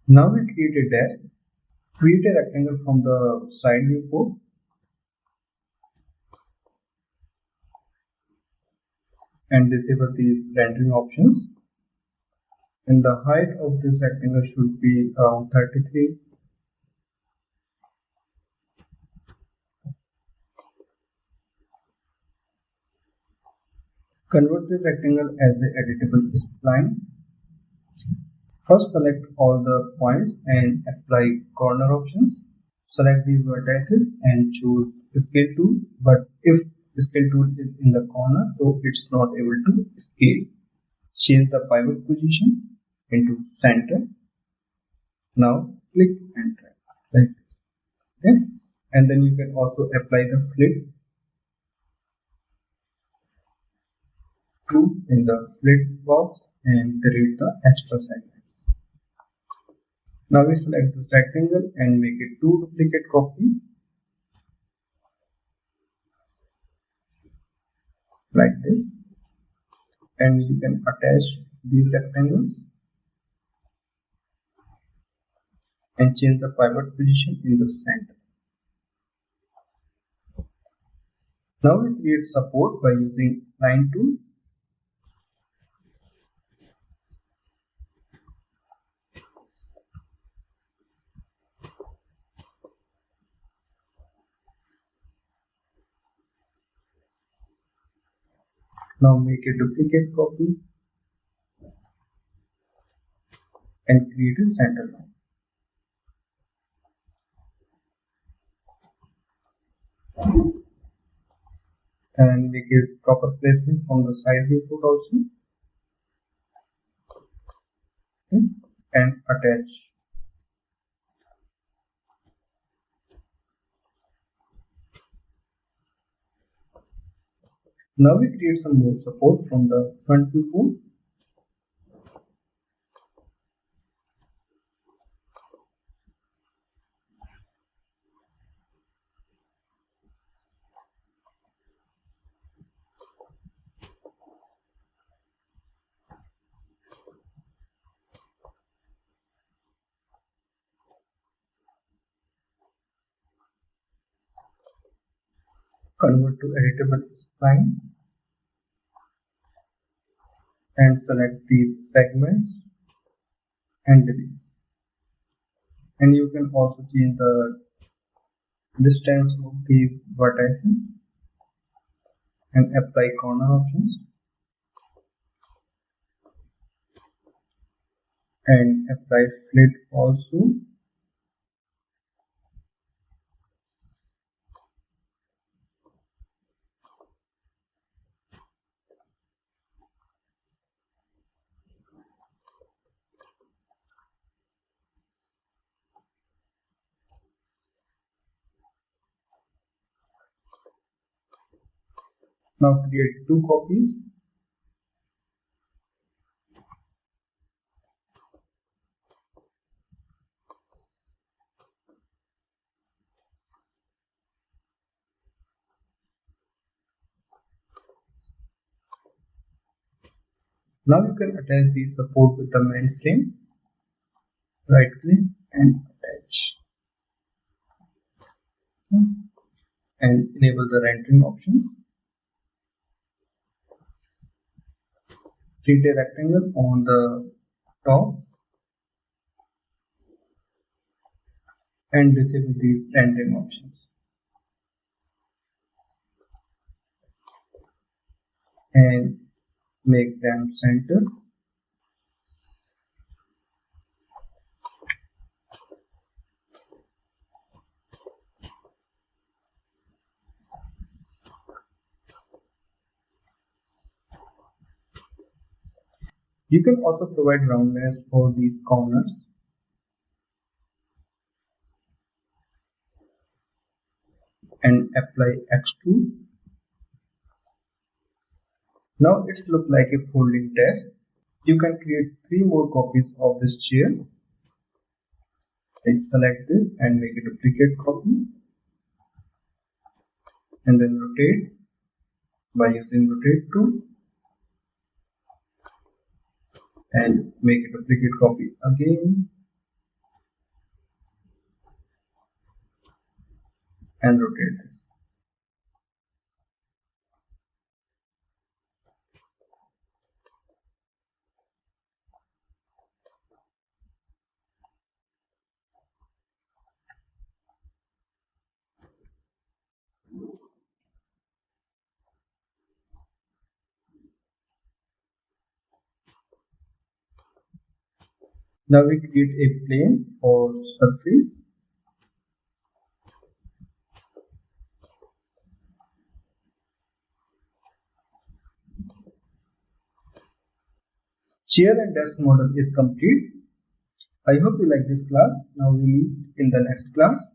Now we create a desk. Create a rectangle from the side viewport and disable these rendering options. And the height of this rectangle should be around 33. Convert this rectangle as an editable spline. First select all the points and apply corner options. Select these vertices and choose scale tool, but if scale tool is in the corner, so it's not able to scale. Change the pivot position into center. Now click and drag like this. Okay, and then you can also apply the flip tool in the flip box and delete the extra segment. Now we select this rectangle and make it 2 duplicate copy like this, and you can attach these rectangles and change the pivot position in the center. Now we create support by using line tool. Now make a duplicate copy and create a center line. And make a proper placement from the side viewport also. Okay. And attach. Now we create some more support from the front viewport. Convert to editable spline and select these segments and delete. And you can also change the distance of these vertices and apply corner options and apply flip also. Now create 2 copies. Now you can attach the support with the main frame. Right click and attach. Okay. And enable the rendering option. Create a rectangle on the top and disable these rendering options. And make them center. You can also provide roundness for these corners. And apply extrude. Now it's look like a folding desk. You can create 3 more copies of this chair. I select this and make a duplicate copy. And then rotate by using rotate tool. And make a duplicate copy again and rotate this. Now we create a plane or surface. Chair and desk model is complete. I hope you like this class. Now we meet in the next class.